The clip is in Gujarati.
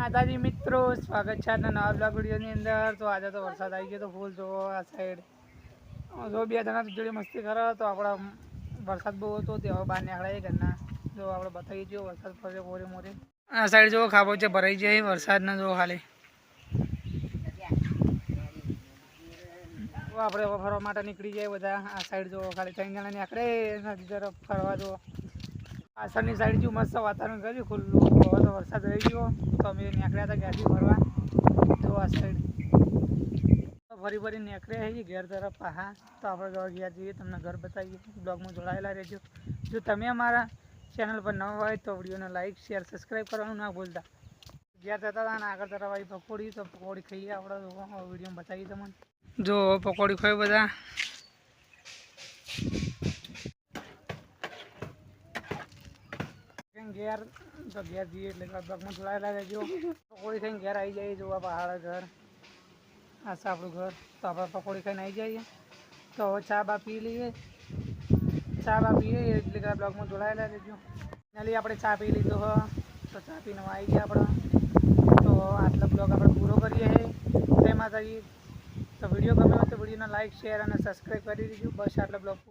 માતાજી મિત્રો, સ્વાગત છે આજના નવા બ્લોગ વિડીયોની અંદર। તો આજે તો વરસાદ આવી ગયો તો ફૂલ જો આ સાઈડ જો બે જણા જોડે મસ્તી કરે તો આપણા વરસાદ બહુ હતો તે હવે બહાર નીકળાય ઘરના જો આપણે બતાવી ગયો વરસાદ પડે મોરે મોરે આ સાઈડ જો ખાબો છે ભરાઈ જાય વરસાદના જો ખાલી આપણે હવે ફરવા માટે નીકળી જાય બધા આ સાઈડ જો ખાલી 3 જણા નીકળે નદી તરફ ફરવા જો પાછળની સાઈડ જો મસ્ત વાતાવરણ કર્યું ખુલ્લું હવે તો વરસાદ રહી ગયો તો અમે નીકળ્યા હતા ઘરથી ફરવા જો આ સાઈડ ફરી ફરી નીકળ્યા છીએ ઘર તરફ હા તો આપણે ગયા જઈએ તમને ઘર બતાવીએ બ્લોગમાં જોડાયેલા રહેજો જો તમે અમારા ચેનલ પર નવા હોય તો વિડીયોને લાઈક શેર સબસ્ક્રાઈબ કરવાનું ના ભૂલતા ઘેર જતા હતા અને આગળ તરફ આવી પકોડી તો પકોડી ખાઈએ આપણે વિડીયોમાં બતાવીએ તમને જો પકોડી ખાઈ બધા ઘેર તો ઘેર જઈએ એટલે બ્લોગમાં જોડાયેલા રહેજો પકોડી ખાઈને ઘેર આવી જઈએ જોવા પહાડ ઘર આ છે આપણું ઘર તો આપણે પકોડી ખાઈને આવી જઈએ તો હવે ચા બા પી લઈએ એટલે કે બ્લોગમાં જોડાયેલા રહેજો ફાઇનલી આપણે ચા પી લીધો હો તો ચા પીને આવી ગયા આપણે તો આટલો બ્લોગ આપણે પૂરો કરીએ જય માતાજી તો વિડીયો ગમે હોય તો વિડીયોને લાઈક શેર અને સબસ્ક્રાઈબ કરી દીધું બસ આટલો બ્લોગ